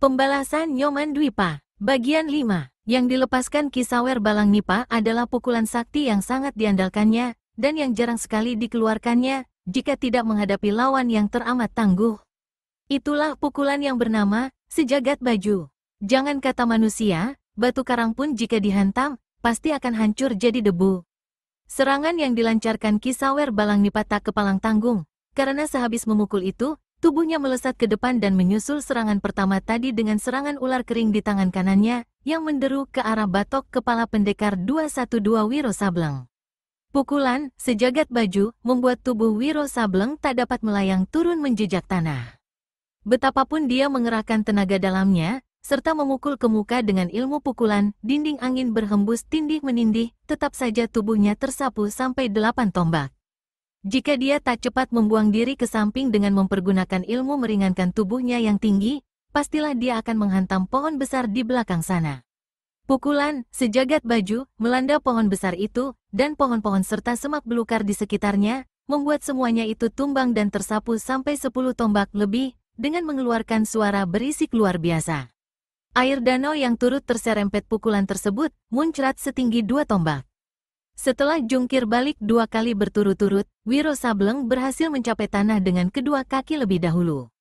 Pembalasan Nyoman Dwipa. Bagian 5. Yang dilepaskan Kisawer Balangnipa adalah pukulan sakti yang sangat diandalkannya, dan yang jarang sekali dikeluarkannya, jika tidak menghadapi lawan yang teramat tangguh. Itulah pukulan yang bernama, Sejagat Baju. Jangan kata manusia, batu karang pun jika dihantam, pasti akan hancur jadi debu. Serangan yang dilancarkan Kisawer Balangnipa tak kepalang tanggung, karena sehabis memukul itu, tubuhnya melesat ke depan dan menyusul serangan pertama tadi dengan serangan ular kering di tangan kanannya, yang menderu ke arah batok kepala pendekar 212 Wiro Sableng. Pukulan, Sejagat Baju, membuat tubuh Wiro Sableng tak dapat melayang turun menjejak tanah. Betapapun dia mengerahkan tenaga dalamnya, serta memukul ke muka dengan ilmu pukulan, dinding angin berhembus tindih-menindih, tetap saja tubuhnya tersapu sampai 8 tombak. Jika dia tak cepat membuang diri ke samping dengan mempergunakan ilmu meringankan tubuhnya yang tinggi, pastilah dia akan menghantam pohon besar di belakang sana. Pukulan, Sejagat Baju, melanda pohon besar itu, dan pohon-pohon serta semak belukar di sekitarnya, membuat semuanya itu tumbang dan tersapu sampai 10 tombak lebih, dengan mengeluarkan suara berisik luar biasa. Air danau yang turut terserempet pukulan tersebut, muncrat setinggi 2 tombak. Setelah jungkir balik 2 kali berturut-turut, Wiro Sableng berhasil mencapai tanah dengan kedua kaki lebih dahulu.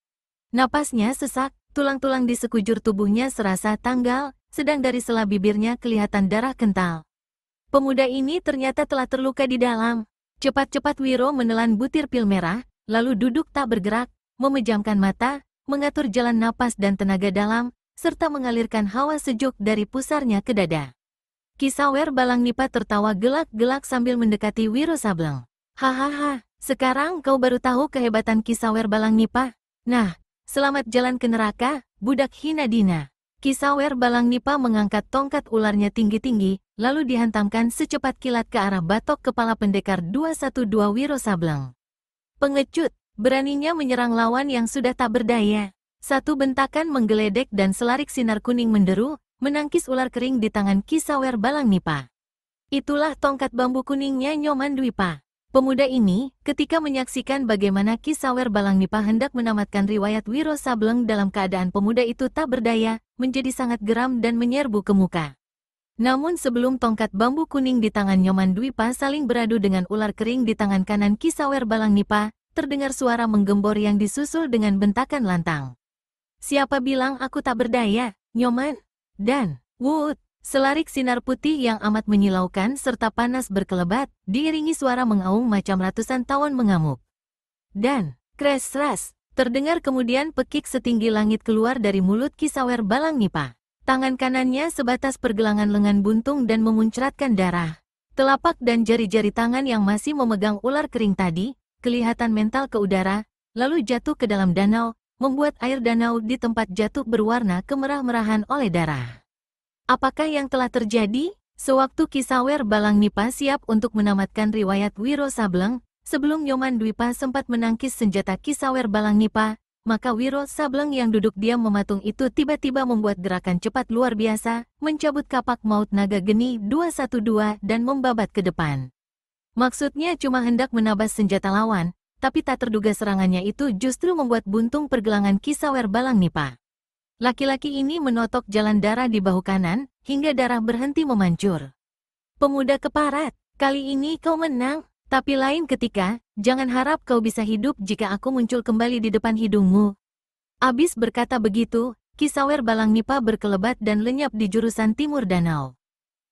Napasnya sesak, tulang-tulang di sekujur tubuhnya serasa tanggal, sedang dari sela bibirnya kelihatan darah kental. Pemuda ini ternyata telah terluka di dalam. Cepat-cepat Wiro menelan butir pil merah, lalu duduk tak bergerak, memejamkan mata, mengatur jalan napas dan tenaga dalam, serta mengalirkan hawa sejuk dari pusarnya ke dada. Kisawer Balangnipa tertawa gelak-gelak sambil mendekati Wiro Sableng. Hahaha, sekarang kau baru tahu kehebatan Kisawer Balangnipa? Nah, selamat jalan ke neraka, budak hina dina. Kisawer Balangnipa mengangkat tongkat ularnya tinggi-tinggi, lalu dihantamkan secepat kilat ke arah batok kepala pendekar 212 Wiro Sableng. Pengecut, beraninya menyerang lawan yang sudah tak berdaya. Satu bentakan menggeledek dan selarik sinar kuning menderu, menangkis ular kering di tangan Kisawer Balangnipa. Itulah tongkat bambu kuningnya Nyoman Dwipa. Pemuda ini, ketika menyaksikan bagaimana Kisawer Balangnipa hendak menamatkan riwayat Wiro Sableng dalam keadaan pemuda itu tak berdaya, menjadi sangat geram dan menyerbu ke muka. Namun sebelum tongkat bambu kuning di tangan Nyoman Dwipa saling beradu dengan ular kering di tangan kanan Kisawer Balangnipa, terdengar suara menggembor yang disusul dengan bentakan lantang. Siapa bilang aku tak berdaya, Nyoman? Dan, wut, selarik sinar putih yang amat menyilaukan serta panas berkelebat, diiringi suara mengaung macam ratusan tawon mengamuk. Dan, kres-ras, terdengar kemudian pekik setinggi langit keluar dari mulut Kisawer Balangnipa. Tangan kanannya sebatas pergelangan lengan buntung dan memuncratkan darah. Telapak dan jari-jari tangan yang masih memegang ular kering tadi, kelihatan mental ke udara, lalu jatuh ke dalam danau, membuat air danau di tempat jatuh berwarna kemerah-merahan oleh darah. Apakah yang telah terjadi? Sewaktu Kisawer Balangnipa siap untuk menamatkan riwayat Wiro Sableng, sebelum Nyoman Dwipa sempat menangkis senjata Kisawer Balangnipa, maka Wiro Sableng yang duduk diam mematung itu tiba-tiba membuat gerakan cepat luar biasa, mencabut kapak maut naga geni 212 dan membabat ke depan. Maksudnya cuma hendak menabas senjata lawan, tapi tak terduga serangannya itu justru membuat buntung pergelangan Kisawer Balangnipa. Laki-laki ini menotok jalan darah di bahu kanan, hingga darah berhenti memancur. Pemuda keparat, kali ini kau menang, tapi lain ketika, jangan harap kau bisa hidup jika aku muncul kembali di depan hidungmu. Abis berkata begitu, Kisawer Balangnipa berkelebat dan lenyap di jurusan timur danau.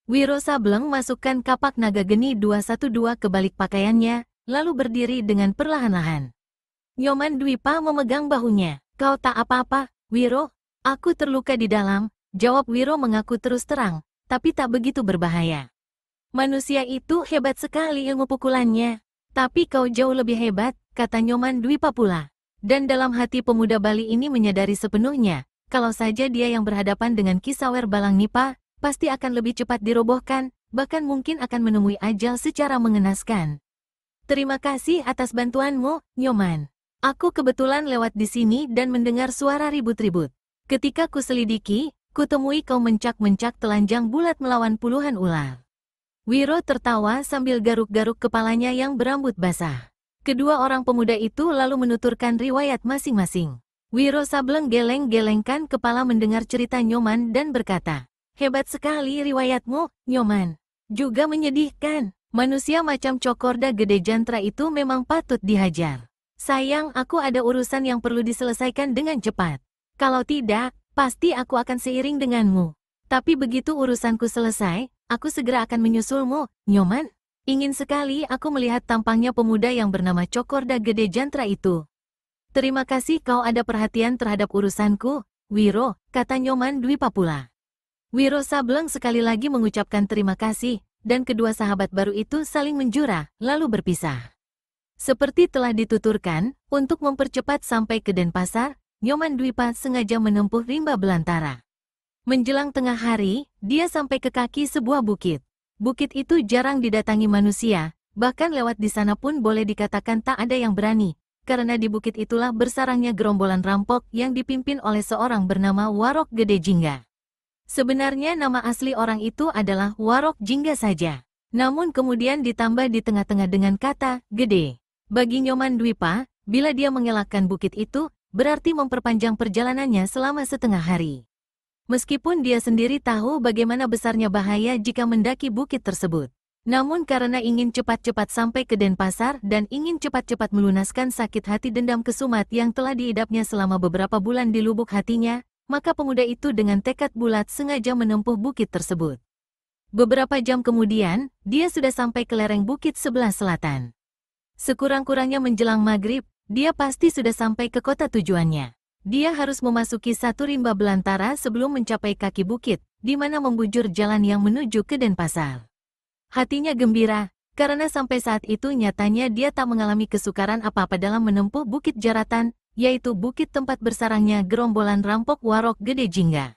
Wiro Sableng masukkan kapak naga geni 212 ke balik pakaiannya, lalu berdiri dengan perlahan-lahan. Nyoman Dwipa memegang bahunya. Kau tak apa-apa, Wiro? Aku terluka di dalam, jawab Wiro mengaku terus terang, tapi tak begitu berbahaya. Manusia itu hebat sekali ilmu pukulannya. Tapi kau jauh lebih hebat, kata Nyoman Dwipa pula. Dan dalam hati pemuda Bali ini menyadari sepenuhnya, kalau saja dia yang berhadapan dengan Kisawer Balangnipa, pasti akan lebih cepat dirobohkan, bahkan mungkin akan menemui ajal secara mengenaskan. Terima kasih atas bantuanmu, Nyoman. Aku kebetulan lewat di sini dan mendengar suara ribut-ribut. Ketika kuselidiki, kutemui kau mencak-mencak telanjang bulat melawan puluhan ular. Wiro tertawa sambil garuk-garuk kepalanya yang berambut basah. Kedua orang pemuda itu lalu menuturkan riwayat masing-masing. Wiro Sableng geleng-gelengkan kepala mendengar cerita Nyoman dan berkata, "Hebat sekali riwayatmu, Nyoman. Juga menyedihkan. Manusia macam Cokorda Gede Jantra itu memang patut dihajar. Sayang, aku ada urusan yang perlu diselesaikan dengan cepat. Kalau tidak, pasti aku akan seiring denganmu. Tapi begitu urusanku selesai, aku segera akan menyusulmu, Nyoman. Ingin sekali aku melihat tampangnya pemuda yang bernama Cokorda Gede Jantra itu." "Terima kasih kau ada perhatian terhadap urusanku, Wiro," kata Nyoman Dwipapula. Wiro Sableng sekali lagi mengucapkan terima kasih, dan kedua sahabat baru itu saling menjura, lalu berpisah. Seperti telah dituturkan, untuk mempercepat sampai ke Denpasar, Nyoman Dwipa sengaja menempuh rimba belantara. Menjelang tengah hari, dia sampai ke kaki sebuah bukit. Bukit itu jarang didatangi manusia, bahkan lewat di sana pun boleh dikatakan tak ada yang berani, karena di bukit itulah bersarangnya gerombolan rampok yang dipimpin oleh seorang bernama Warok Gede Jingga. Sebenarnya nama asli orang itu adalah Warok Jingga saja. Namun kemudian ditambah di tengah-tengah dengan kata Gede. Bagi Nyoman Dwipa, bila dia mengelakkan bukit itu, berarti memperpanjang perjalanannya selama setengah hari. Meskipun dia sendiri tahu bagaimana besarnya bahaya jika mendaki bukit tersebut. Namun karena ingin cepat-cepat sampai ke Denpasar dan ingin cepat-cepat melunaskan sakit hati dendam kesumat yang telah diidapnya selama beberapa bulan di lubuk hatinya, maka pemuda itu dengan tekad bulat sengaja menempuh bukit tersebut. Beberapa jam kemudian, dia sudah sampai ke lereng bukit sebelah selatan. Sekurang-kurangnya menjelang maghrib, dia pasti sudah sampai ke kota tujuannya. Dia harus memasuki satu rimba belantara sebelum mencapai kaki bukit, di mana membujur jalan yang menuju ke Denpasar. Hatinya gembira, karena sampai saat itu nyatanya dia tak mengalami kesukaran apa-apa dalam menempuh bukit Jaratan, yaitu bukit tempat bersarangnya gerombolan rampok Warok Gede Jingga.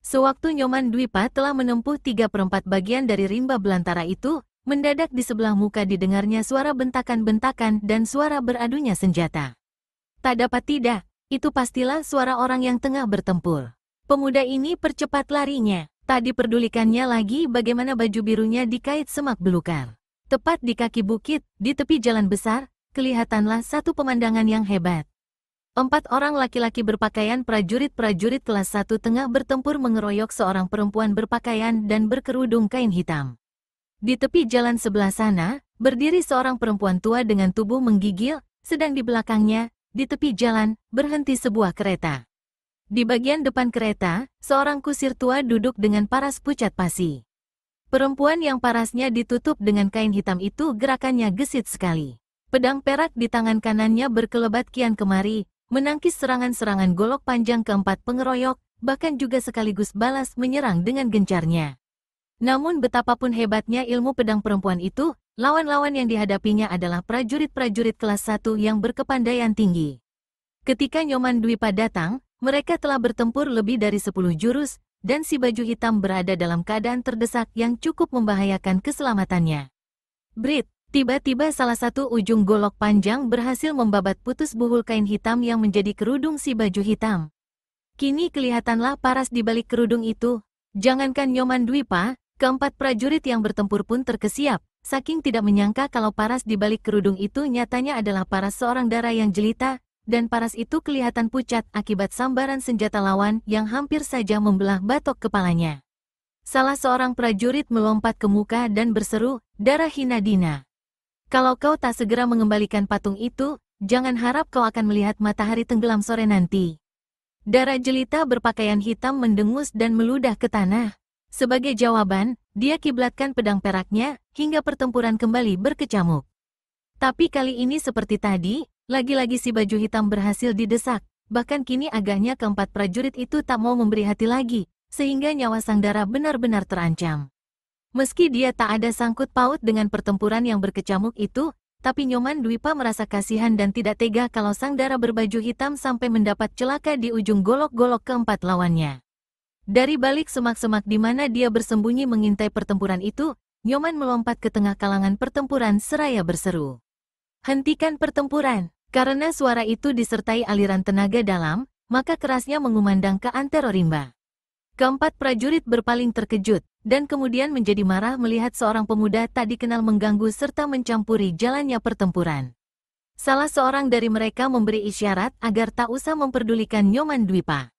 Sewaktu Nyoman Dwipa telah menempuh 3/4 bagian dari rimba belantara itu, mendadak di sebelah muka didengarnya suara bentakan-bentakan dan suara beradunya senjata. Tak dapat tidak, itu pastilah suara orang yang tengah bertempur. Pemuda ini percepat larinya. Tak diperdulikannya lagi bagaimana baju birunya dikait semak belukar. Tepat di kaki bukit, di tepi jalan besar, kelihatanlah satu pemandangan yang hebat. 4 orang laki-laki berpakaian prajurit-prajurit kelas 1 tengah bertempur mengeroyok seorang perempuan berpakaian dan berkerudung kain hitam. Di tepi jalan sebelah sana, berdiri seorang perempuan tua dengan tubuh menggigil, sedang di belakangnya, di tepi jalan, berhenti sebuah kereta. Di bagian depan kereta, seorang kusir tua duduk dengan paras pucat pasi. Perempuan yang parasnya ditutup dengan kain hitam itu gerakannya gesit sekali. Pedang perak di tangan kanannya berkelebat kian kemari, menangkis serangan-serangan golok panjang keempat pengeroyok, bahkan juga sekaligus balas menyerang dengan gencarnya. Namun betapapun hebatnya ilmu pedang perempuan itu, lawan-lawan yang dihadapinya adalah prajurit-prajurit kelas 1 yang berkepandaian tinggi. Ketika Nyoman Dwipa datang, mereka telah bertempur lebih dari 10 jurus, dan si baju hitam berada dalam keadaan terdesak yang cukup membahayakan keselamatannya. Brit, tiba-tiba salah satu ujung golok panjang berhasil membabat putus buhul kain hitam yang menjadi kerudung si baju hitam. Kini kelihatanlah paras di balik kerudung itu. Jangankan Nyoman Dwipa, keempat prajurit yang bertempur pun terkesiap, saking tidak menyangka kalau paras di balik kerudung itu nyatanya adalah paras seorang dara yang jelita, dan paras itu kelihatan pucat akibat sambaran senjata lawan yang hampir saja membelah batok kepalanya. Salah seorang prajurit melompat ke muka dan berseru, "Dara Hinadina. Kalau kau tak segera mengembalikan patung itu, jangan harap kau akan melihat matahari tenggelam sore nanti." Dara jelita berpakaian hitam mendengus dan meludah ke tanah. Sebagai jawaban, dia kiblatkan pedang peraknya, hingga pertempuran kembali berkecamuk. Tapi kali ini seperti tadi, lagi-lagi si baju hitam berhasil didesak, bahkan kini agaknya keempat prajurit itu tak mau memberi hati lagi, sehingga nyawa sang dara benar-benar terancam. Meski dia tak ada sangkut paut dengan pertempuran yang berkecamuk itu, tapi Nyoman Dwipa merasa kasihan dan tidak tega kalau sang dara berbaju hitam sampai mendapat celaka di ujung golok-golok keempat lawannya. Dari balik semak-semak di mana dia bersembunyi mengintai pertempuran itu, Nyoman melompat ke tengah kalangan pertempuran seraya berseru, "Hentikan pertempuran!" Karena suara itu disertai aliran tenaga dalam, maka kerasnya mengumandang ke antero rimba. Keempat prajurit berpaling terkejut, dan kemudian menjadi marah melihat seorang pemuda tak dikenal mengganggu serta mencampuri jalannya pertempuran. Salah seorang dari mereka memberi isyarat agar tak usah memperdulikan Nyoman Dwipa.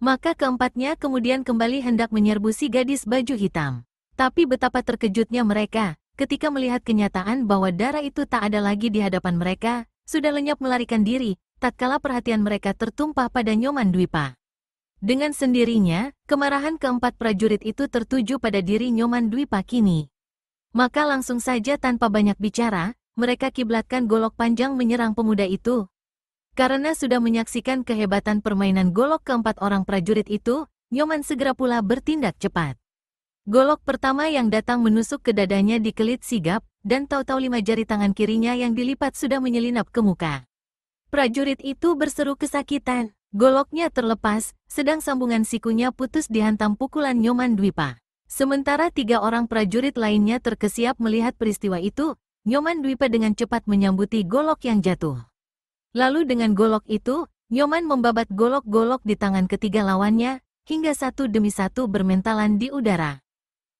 Maka keempatnya kemudian kembali hendak menyerbu si gadis baju hitam. Tapi betapa terkejutnya mereka ketika melihat kenyataan bahwa darah itu tak ada lagi di hadapan mereka, sudah lenyap melarikan diri, tatkala perhatian mereka tertumpah pada Nyoman Dwipa. Dengan sendirinya, kemarahan keempat prajurit itu tertuju pada diri Nyoman Dwipa kini. Maka langsung saja tanpa banyak bicara, mereka kiblatkan golok panjang menyerang pemuda itu. Karena sudah menyaksikan kehebatan permainan golok keempat orang prajurit itu, Nyoman segera pula bertindak cepat. Golok pertama yang datang menusuk ke dadanya dikelit sigap, dan tahu-tahu 5 jari tangan kirinya yang dilipat sudah menyelinap ke muka. Prajurit itu berseru kesakitan. Goloknya terlepas, sedang sambungan sikunya putus dihantam pukulan Nyoman Dwipa. Sementara 3 orang prajurit lainnya terkesiap melihat peristiwa itu, Nyoman Dwipa dengan cepat menyambuti golok yang jatuh. Lalu dengan golok itu, Nyoman membabat golok-golok di tangan ketiga lawannya, hingga satu demi satu bermentalan di udara.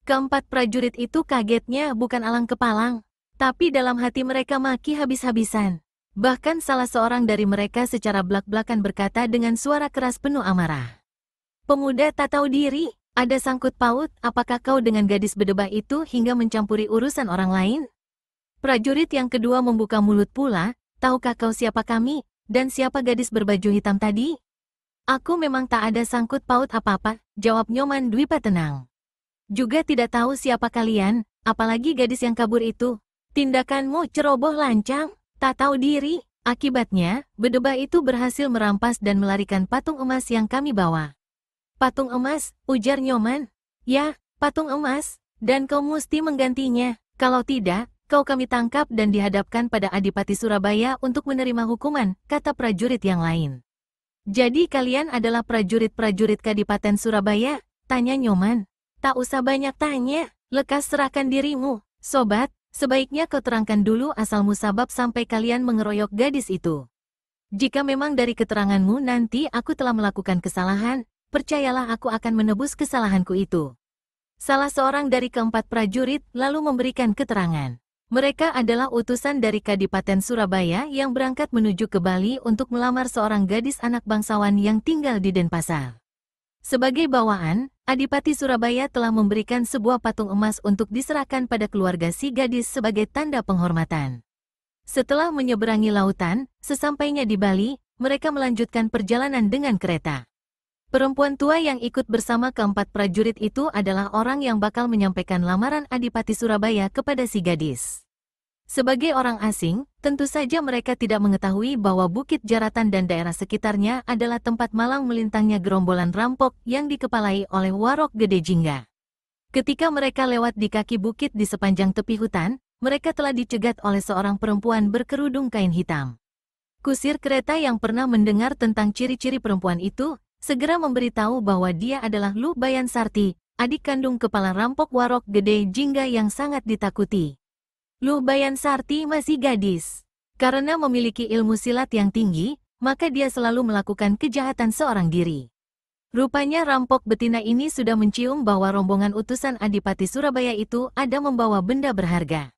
Keempat prajurit itu kagetnya bukan alang kepalang, tapi dalam hati mereka maki habis-habisan. Bahkan salah seorang dari mereka secara blak-blakan berkata dengan suara keras penuh amarah. "Pemuda tak tahu diri, ada sangkut paut, apakah kau dengan gadis berdebah itu hingga mencampuri urusan orang lain?" Prajurit yang kedua membuka mulut pula, "Tahukah kau siapa kami, dan siapa gadis berbaju hitam tadi?" "Aku memang tak ada sangkut paut apa-apa," jawab Nyoman Dwipa tenang. "Juga tidak tahu siapa kalian, apalagi gadis yang kabur itu. Tindakanmu ceroboh lancang. Tak tahu diri." Akibatnya, berdebah itu berhasil merampas dan melarikan patung emas yang kami bawa. "Patung emas?" ujar Nyoman. "Ya, patung emas, dan kau mesti menggantinya. Kalau tidak, kau kami tangkap dan dihadapkan pada Adipati Surabaya untuk menerima hukuman," kata prajurit yang lain. "Jadi kalian adalah prajurit-prajurit Kadipaten Surabaya?" tanya Nyoman. "Tak usah banyak tanya, lekas serahkan dirimu, sobat. Sebaiknya kau terangkan dulu asal musabab sampai kalian mengeroyok gadis itu. Jika memang dari keteranganmu nanti aku telah melakukan kesalahan, percayalah aku akan menebus kesalahanku itu." Salah seorang dari keempat prajurit lalu memberikan keterangan. Mereka adalah utusan dari Kadipaten Surabaya yang berangkat menuju ke Bali untuk melamar seorang gadis anak bangsawan yang tinggal di Denpasar. Sebagai bawaan, Adipati Surabaya telah memberikan sebuah patung emas untuk diserahkan pada keluarga si gadis sebagai tanda penghormatan. Setelah menyeberangi lautan, sesampainya di Bali, mereka melanjutkan perjalanan dengan kereta. Perempuan tua yang ikut bersama keempat prajurit itu adalah orang yang bakal menyampaikan lamaran Adipati Surabaya kepada si gadis. Sebagai orang asing, tentu saja mereka tidak mengetahui bahwa Bukit Jaratan dan daerah sekitarnya adalah tempat malang melintangnya gerombolan rampok yang dikepalai oleh Warok Gede Jingga. Ketika mereka lewat di kaki bukit di sepanjang tepi hutan, mereka telah dicegat oleh seorang perempuan berkerudung kain hitam. Kusir kereta yang pernah mendengar tentang ciri-ciri perempuan itu, segera memberitahu bahwa dia adalah Luh Bayan Sarti, adik kandung kepala rampok Warok Gede Jingga yang sangat ditakuti. Luh Bayan Sarti masih gadis. Karena memiliki ilmu silat yang tinggi, maka dia selalu melakukan kejahatan seorang diri. Rupanya rampok betina ini sudah mencium bahwa rombongan utusan Adipati Surabaya itu ada membawa benda berharga.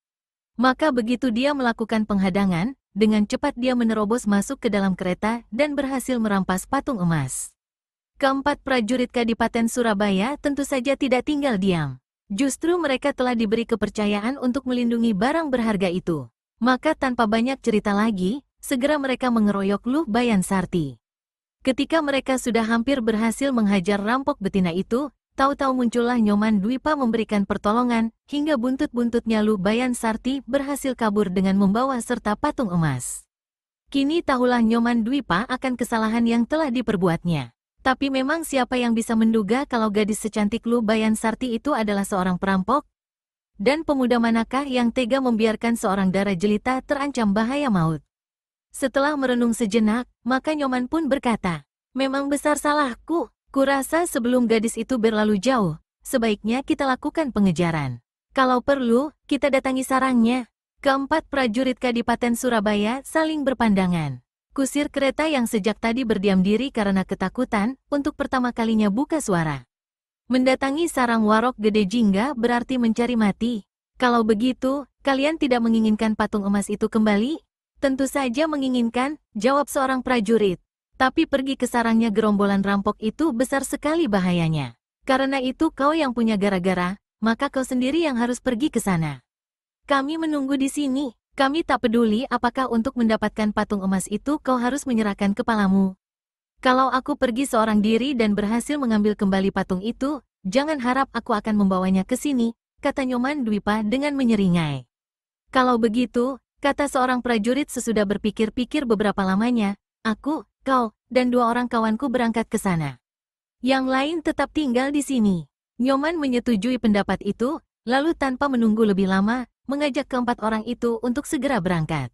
Maka begitu dia melakukan penghadangan, dengan cepat dia menerobos masuk ke dalam kereta dan berhasil merampas patung emas. Keempat prajurit Kadipaten Surabaya tentu saja tidak tinggal diam. Justru mereka telah diberi kepercayaan untuk melindungi barang berharga itu. Maka tanpa banyak cerita lagi, segera mereka mengeroyok Luh Bayan Sarti. Ketika mereka sudah hampir berhasil menghajar rampok betina itu, tahu-tahu muncullah Nyoman Dwipa memberikan pertolongan, hingga buntut-buntutnya Luh Bayan Sarti berhasil kabur dengan membawa serta patung emas. Kini tahulah Nyoman Dwipa akan kesalahan yang telah diperbuatnya. Tapi memang siapa yang bisa menduga kalau gadis secantik Luh Bayan Sarti itu adalah seorang perampok? Dan pemuda manakah yang tega membiarkan seorang dara jelita terancam bahaya maut? Setelah merenung sejenak, maka Nyoman pun berkata, "Memang besar salahku. Kurasa sebelum gadis itu berlalu jauh, sebaiknya kita lakukan pengejaran. Kalau perlu, kita datangi sarangnya." Keempat prajurit Kadipaten Surabaya saling berpandangan. Kusir kereta yang sejak tadi berdiam diri karena ketakutan, untuk pertama kalinya buka suara. "Mendatangi sarang Warok Gede Jingga berarti mencari mati. Kalau begitu, kalian tidak menginginkan patung emas itu kembali?" Tentu saja menginginkan, jawab seorang prajurit. Tapi pergi ke sarangnya gerombolan rampok itu besar sekali bahayanya. Karena itu kau yang punya gara-gara, maka kau sendiri yang harus pergi ke sana. Kami menunggu di sini. Kami tak peduli apakah untuk mendapatkan patung emas itu kau harus menyerahkan kepalamu. Kalau aku pergi seorang diri dan berhasil mengambil kembali patung itu, jangan harap aku akan membawanya ke sini, kata Nyoman Dwipa dengan menyeringai. Kalau begitu, kata seorang prajurit sesudah berpikir-pikir beberapa lamanya, aku, kau, dan 2 orang kawanku berangkat ke sana. Yang lain tetap tinggal di sini. Nyoman menyetujui pendapat itu, lalu tanpa menunggu lebih lama, mengajak keempat orang itu untuk segera berangkat.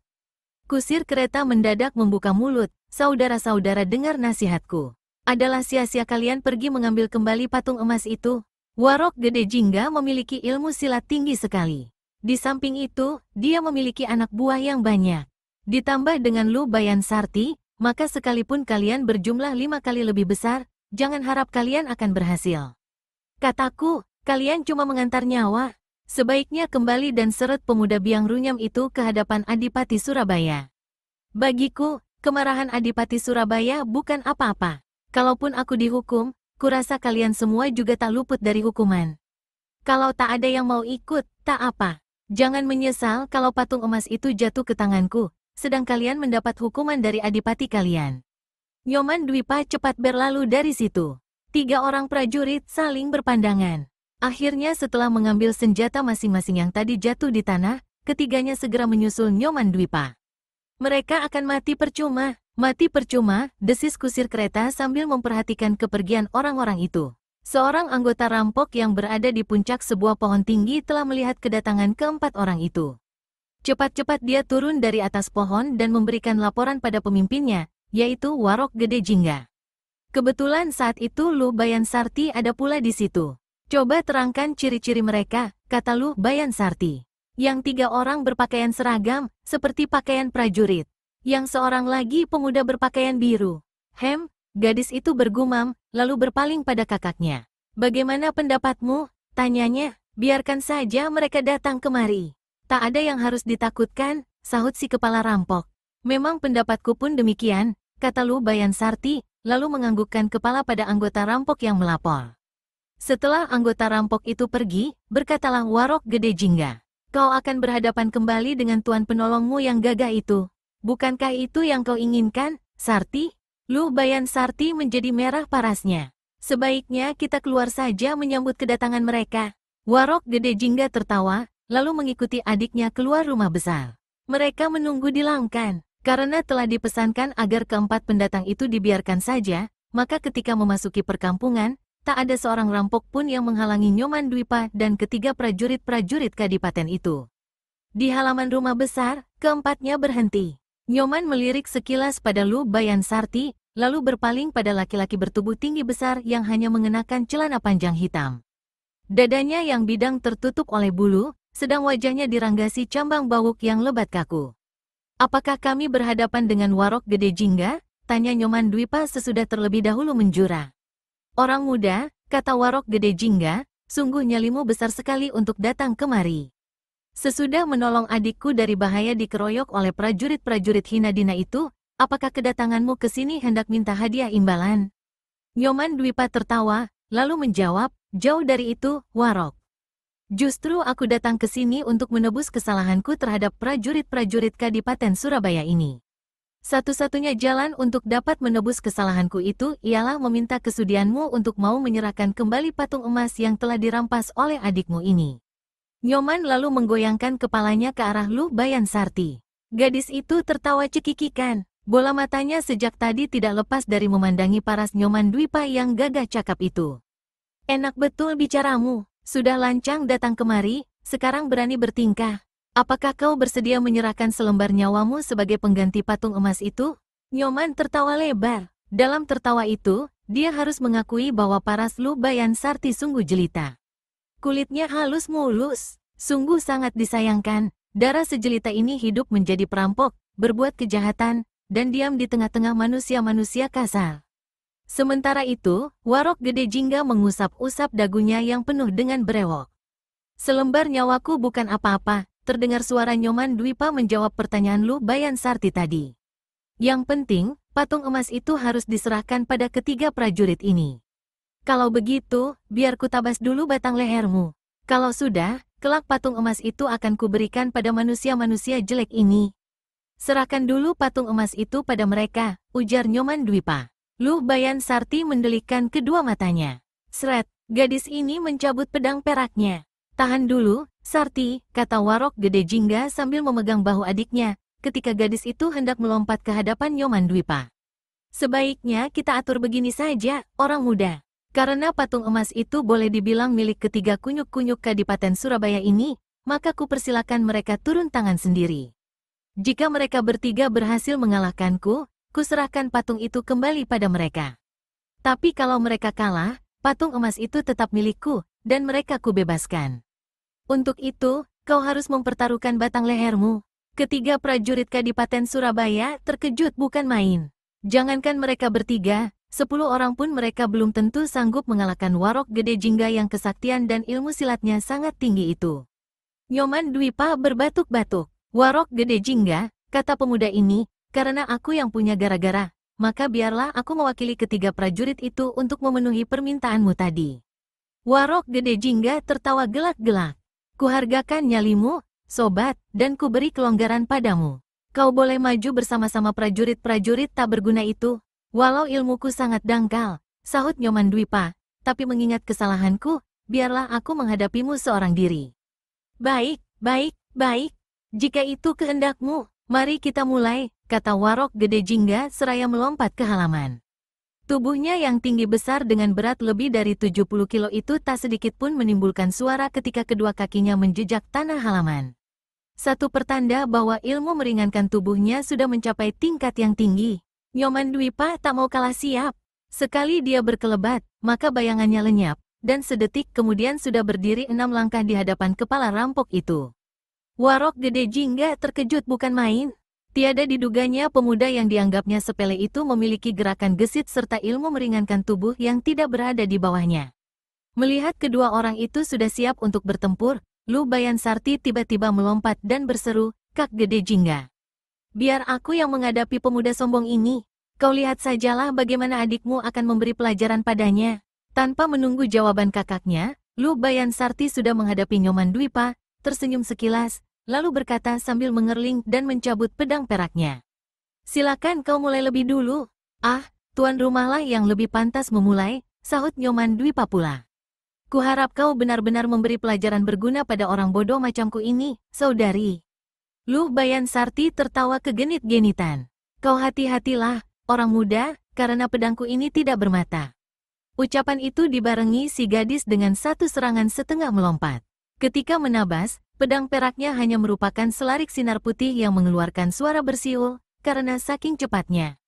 Kusir kereta mendadak membuka mulut, saudara-saudara dengar nasihatku. Adalah sia-sia kalian pergi mengambil kembali patung emas itu. Warok Gede Jingga memiliki ilmu silat tinggi sekali. Di samping itu, dia memiliki anak buah yang banyak. Ditambah dengan Lu Bayan Sarti, maka sekalipun kalian berjumlah 5 kali lebih besar, jangan harap kalian akan berhasil. Kataku, kalian cuma mengantar nyawa. Sebaiknya kembali dan seret pemuda biang runyam itu ke hadapan Adipati Surabaya. Bagiku, kemarahan Adipati Surabaya bukan apa-apa. Kalaupun aku dihukum, kurasa kalian semua juga tak luput dari hukuman. Kalau tak ada yang mau ikut, tak apa. Jangan menyesal kalau patung emas itu jatuh ke tanganku, sedang kalian mendapat hukuman dari adipati kalian. Nyoman Dwipa cepat berlalu dari situ. 3 orang prajurit saling berpandangan. Akhirnya setelah mengambil senjata masing-masing yang tadi jatuh di tanah, ketiganya segera menyusul Nyoman Dwipa. Mereka akan mati percuma, desis kusir kereta sambil memperhatikan kepergian orang-orang itu. Seorang anggota rampok yang berada di puncak sebuah pohon tinggi telah melihat kedatangan keempat orang itu. Cepat-cepat dia turun dari atas pohon dan memberikan laporan pada pemimpinnya, yaitu Warok Gede Jingga. Kebetulan saat itu Lu Bayan Sarti ada pula di situ. Coba terangkan ciri-ciri mereka, kata Lu Bayan Sarti. Yang 3 orang berpakaian seragam, seperti pakaian prajurit. Yang seorang lagi pemuda berpakaian biru. Gadis itu bergumam, lalu berpaling pada kakaknya. Bagaimana pendapatmu? Tanyanya. Biarkan saja mereka datang kemari. Tak ada yang harus ditakutkan, sahut si kepala rampok. Memang pendapatku pun demikian, kata Lu Bayan Sarti, lalu menganggukkan kepala pada anggota rampok yang melapor. Setelah anggota rampok itu pergi, berkatalah Warok Gede Jingga. Kau akan berhadapan kembali dengan tuan penolongmu yang gagah itu. Bukankah itu yang kau inginkan, Sarti? Lu Bayan Sarti menjadi merah parasnya. Sebaiknya kita keluar saja menyambut kedatangan mereka. Warok Gede Jingga tertawa, lalu mengikuti adiknya keluar rumah besar. Mereka menunggu di langkan. Karena telah dipesankan agar keempat pendatang itu dibiarkan saja, maka ketika memasuki perkampungan, tak ada seorang rampok pun yang menghalangi Nyoman Dwipa dan ketiga prajurit-prajurit kadipaten itu. Di halaman rumah besar, keempatnya berhenti. Nyoman melirik sekilas pada Lu Bayan Sarti, lalu berpaling pada laki-laki bertubuh tinggi besar yang hanya mengenakan celana panjang hitam. Dadanya yang bidang tertutup oleh bulu, sedang wajahnya diranggasi cambang bawuk yang lebat kaku. Apakah kami berhadapan dengan Warok Gede Jingga? Tanya Nyoman Dwipa sesudah terlebih dahulu menjura. Orang muda, kata Warok Gede Jingga, sungguh nyalimu besar sekali untuk datang kemari. Sesudah menolong adikku dari bahaya dikeroyok oleh prajurit-prajurit Hinadina itu, apakah kedatanganmu ke sini hendak minta hadiah imbalan? Nyoman Dwipa tertawa, lalu menjawab, jauh dari itu, Warok. Justru aku datang ke sini untuk menebus kesalahanku terhadap prajurit-prajurit Kadipaten Surabaya ini. Satu-satunya jalan untuk dapat menebus kesalahanku itu ialah meminta kesudianmu untuk mau menyerahkan kembali patung emas yang telah dirampas oleh adikmu ini. Nyoman lalu menggoyangkan kepalanya ke arah Lu Bayan Sarti. Gadis itu tertawa cekikikan. Bola matanya sejak tadi tidak lepas dari memandangi paras Nyoman Dwipa yang gagah cakap itu. Enak betul bicaramu, sudah lancang datang kemari, sekarang berani bertingkah. Apakah kau bersedia menyerahkan selembar nyawamu sebagai pengganti patung emas itu? Nyoman tertawa lebar. Dalam tertawa itu, dia harus mengakui bahwa paras Lu Bayan Sarti sungguh jelita. Kulitnya halus mulus, sungguh sangat disayangkan. Darah sejelita ini hidup menjadi perampok, berbuat kejahatan, dan diam di tengah-tengah manusia-manusia kasar. Sementara itu, Warok Gede Jingga mengusap-usap dagunya yang penuh dengan brewok. Selembar nyawaku bukan apa-apa, terdengar suara Nyoman Dwipa menjawab pertanyaan Lu Bayan Sarti tadi. Yang penting, patung emas itu harus diserahkan pada ketiga prajurit ini. Kalau begitu, biar ku tabas dulu batang lehermu. Kalau sudah, kelak patung emas itu akan kuberikan pada manusia-manusia jelek ini. Serahkan dulu patung emas itu pada mereka, ujar Nyoman Dwipa. Lu Bayan Sarti mendelikkan kedua matanya. Sret, gadis ini mencabut pedang peraknya. Tahan dulu, Sarti, kata Warok Gede Jingga sambil memegang bahu adiknya, ketika gadis itu hendak melompat ke hadapan Nyoman Dwipa. Sebaiknya kita atur begini saja, orang muda. Karena patung emas itu boleh dibilang milik ketiga kunyuk-kunyuk Kadipaten Surabaya ini, maka kupersilakan mereka turun tangan sendiri. Jika mereka bertiga berhasil mengalahkanku, kuserahkan patung itu kembali pada mereka. Tapi kalau mereka kalah, patung emas itu tetap milikku, dan mereka kubebaskan. Untuk itu, kau harus mempertaruhkan batang lehermu. Ketiga prajurit Kadipaten Surabaya terkejut bukan main. Jangankan mereka bertiga, 10 orang pun mereka belum tentu sanggup mengalahkan Warok Gede Jingga yang kesaktian dan ilmu silatnya sangat tinggi itu. Nyoman Dwipa berbatuk-batuk. Warok Gede Jingga, kata pemuda ini, karena aku yang punya gara-gara, maka biarlah aku mewakili ketiga prajurit itu untuk memenuhi permintaanmu tadi. Warok Gede Jingga tertawa gelak-gelak. Kuhargakan nyalimu, sobat, dan kuberi kelonggaran padamu. Kau boleh maju bersama-sama prajurit-prajurit tak berguna itu. Walau ilmuku sangat dangkal, sahut Nyoman Dwipa, tapi mengingat kesalahanku, biarlah aku menghadapimu seorang diri. Baik, baik, baik. Jika itu kehendakmu, mari kita mulai, kata Warok Gede Jingga seraya melompat ke halaman. Tubuhnya yang tinggi besar dengan berat lebih dari 70 kilo itu tak sedikit pun menimbulkan suara ketika kedua kakinya menjejak tanah halaman. Satu pertanda bahwa ilmu meringankan tubuhnya sudah mencapai tingkat yang tinggi. Nyoman Dwipa tak mau kalah siap. Sekali dia berkelebat, maka bayangannya lenyap, dan sedetik kemudian sudah berdiri 6 langkah di hadapan kepala rampok itu. Warok Gede Jingga terkejut bukan main. Tiada diduganya pemuda yang dianggapnya sepele itu memiliki gerakan gesit serta ilmu meringankan tubuh yang tidak berada di bawahnya. Melihat kedua orang itu sudah siap untuk bertempur, Lu Bayan Sarti tiba-tiba melompat dan berseru, "Kak Gede Jingga. Biar aku yang menghadapi pemuda sombong ini. Kau lihat sajalah bagaimana adikmu akan memberi pelajaran padanya." Tanpa menunggu jawaban kakaknya, Lu Bayan Sarti sudah menghadapi Nyoman Dwipa, tersenyum sekilas, lalu berkata sambil mengerling dan mencabut pedang peraknya. "Silakan kau mulai lebih dulu." "Ah, tuan rumahlah yang lebih pantas memulai," sahut Nyoman Dwipa pula. "Kuharap kau benar-benar memberi pelajaran berguna pada orang bodoh macamku ini, saudari." Lu Bayan Sarti tertawa kegenit-genitan. "Kau hati-hatilah, orang muda, karena pedangku ini tidak bermata." Ucapan itu dibarengi si gadis dengan satu serangan setengah melompat. Ketika menabas, pedang peraknya hanya merupakan selarik sinar putih yang mengeluarkan suara bersiul, karena saking cepatnya.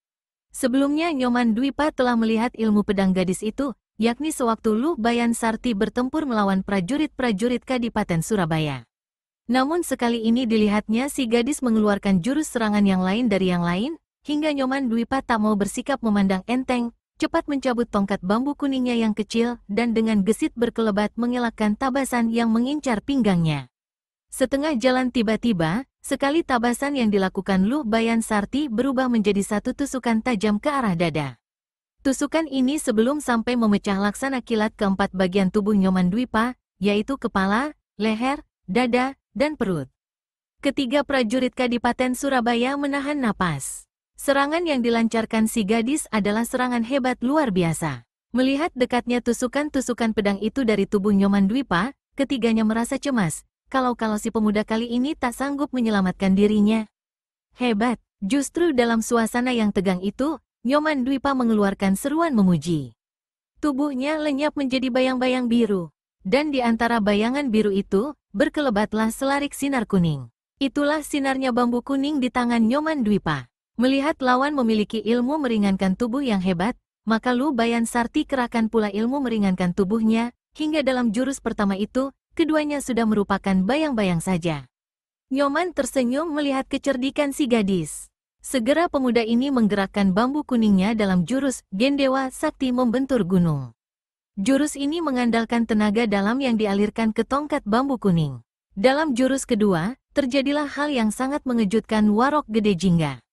Sebelumnya Nyoman Dwipa telah melihat ilmu pedang gadis itu, yakni sewaktu Lu Bayan Sarti bertempur melawan prajurit-prajurit Kadipaten Surabaya. Namun sekali ini dilihatnya si gadis mengeluarkan jurus serangan yang lain dari yang lain, hingga Nyoman Dwipa tak mau bersikap memandang enteng, cepat mencabut tongkat bambu kuningnya yang kecil dan dengan gesit berkelebat mengelakkan tabasan yang mengincar pinggangnya. Setengah jalan tiba-tiba, sekali tabasan yang dilakukan Lu Bayan Sarti berubah menjadi satu tusukan tajam ke arah dada. Tusukan ini sebelum sampai memecah laksana kilat keempat bagian tubuh Nyoman Dwipa, yaitu kepala, leher, dada, dan perut. Ketiga prajurit Kadipaten Surabaya menahan napas. Serangan yang dilancarkan si gadis adalah serangan hebat luar biasa. Melihat dekatnya tusukan-tusukan pedang itu dari tubuh Nyoman Dwipa, ketiganya merasa cemas, kalau si pemuda kali ini tak sanggup menyelamatkan dirinya. Hebat, justru dalam suasana yang tegang itu, Nyoman Dwipa mengeluarkan seruan memuji. Tubuhnya lenyap menjadi bayang-bayang biru, dan di antara bayangan biru itu, berkelebatlah selarik sinar kuning. Itulah sinarnya bambu kuning di tangan Nyoman Dwipa. Melihat lawan memiliki ilmu meringankan tubuh yang hebat, maka Lu Bayan Sarti kerahkan pula ilmu meringankan tubuhnya, hingga dalam jurus pertama itu, keduanya sudah merupakan bayang-bayang saja. Nyoman tersenyum melihat kecerdikan si gadis. Segera pemuda ini menggerakkan bambu kuningnya dalam jurus Gendewa Sakti membentur gunung. Jurus ini mengandalkan tenaga dalam yang dialirkan ke tongkat bambu kuning. Dalam jurus kedua, terjadilah hal yang sangat mengejutkan Warok Gede Jingga.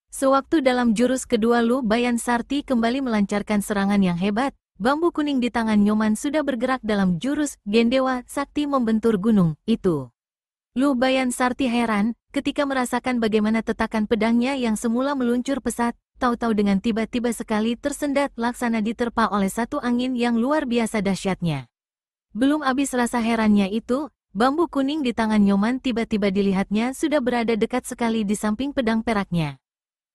Sewaktu dalam jurus kedua Lu Bayan Sarti kembali melancarkan serangan yang hebat, bambu kuning di tangan Nyoman sudah bergerak dalam jurus Gendewa Sakti membentur gunung itu. Lu Bayan Sarti heran ketika merasakan bagaimana tetakan pedangnya yang semula meluncur pesat, tahu-tahu dengan tiba-tiba sekali tersendat laksana diterpa oleh satu angin yang luar biasa dahsyatnya. Belum habis rasa herannya itu, bambu kuning di tangan Nyoman tiba-tiba dilihatnya sudah berada dekat sekali di samping pedang peraknya.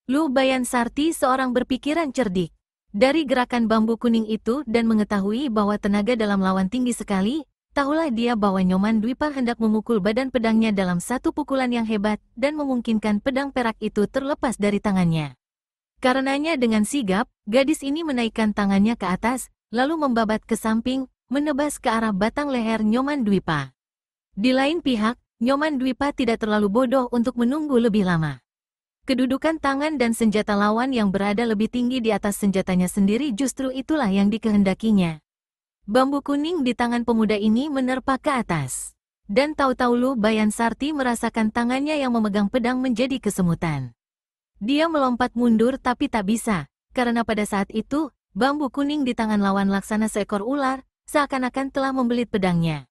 Lu Bayan Sarti seorang berpikiran cerdik. Dari gerakan bambu kuning itu dan mengetahui bahwa tenaga dalam lawan tinggi sekali, tahulah dia bahwa Nyoman Dwipa hendak memukul badan pedangnya dalam satu pukulan yang hebat dan memungkinkan pedang perak itu terlepas dari tangannya. Karenanya dengan sigap, gadis ini menaikkan tangannya ke atas, lalu membabat ke samping, menebas ke arah batang leher Nyoman Dwipa. Di lain pihak, Nyoman Dwipa tidak terlalu bodoh untuk menunggu lebih lama. Kedudukan tangan dan senjata lawan yang berada lebih tinggi di atas senjatanya sendiri justru itulah yang dikehendakinya. Bambu kuning di tangan pemuda ini menerpa ke atas. Dan tahu-tahu Lu Bayan Sarti merasakan tangannya yang memegang pedang menjadi kesemutan. Dia melompat mundur tapi tak bisa, karena pada saat itu, bambu kuning di tangan lawan laksana seekor ular, seakan-akan telah membelit pedangnya.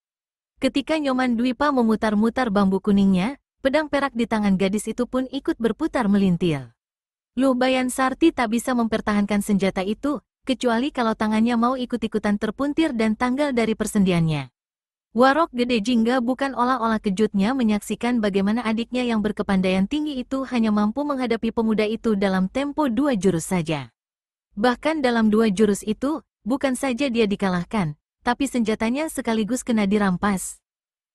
Ketika Nyoman Dwipa memutar-mutar bambu kuningnya, pedang perak di tangan gadis itu pun ikut berputar melintir. Lu Bayan Sarti tak bisa mempertahankan senjata itu, kecuali kalau tangannya mau ikut-ikutan terpuntir dan tanggal dari persendiannya. Warok Gede Jingga bukan olah-olah kejutnya menyaksikan bagaimana adiknya yang berkepandaian tinggi itu hanya mampu menghadapi pemuda itu dalam tempo 2 jurus saja. Bahkan dalam 2 jurus itu, bukan saja dia dikalahkan, tapi senjatanya sekaligus kena dirampas.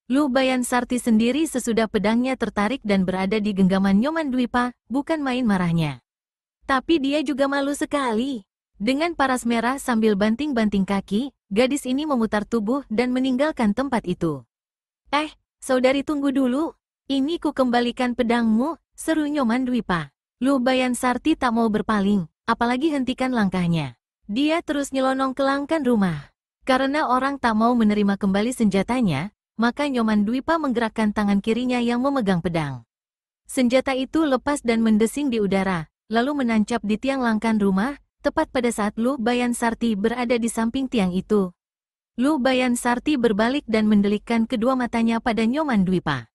Lu Bayan Sarti sendiri sesudah pedangnya tertarik dan berada di genggaman Nyoman Dwipa, bukan main marahnya. Tapi dia juga malu sekali. Dengan paras merah sambil banting-banting kaki, gadis ini memutar tubuh dan meninggalkan tempat itu. Saudari tunggu dulu. Ini ku kembalikan pedangmu, seru Nyoman Dwipa. Lu Bayan Sarti tak mau berpaling, apalagi hentikan langkahnya. Dia terus nyelonong ke langkan rumah. Karena orang tak mau menerima kembali senjatanya, maka Nyoman Dwipa menggerakkan tangan kirinya yang memegang pedang. Senjata itu lepas dan mendesing di udara, lalu menancap di tiang langkan rumah, tepat pada saat Lu Bayan Sarti berada di samping tiang itu. Lu Bayan Sarti berbalik dan mendelikkan kedua matanya pada Nyoman Dwipa.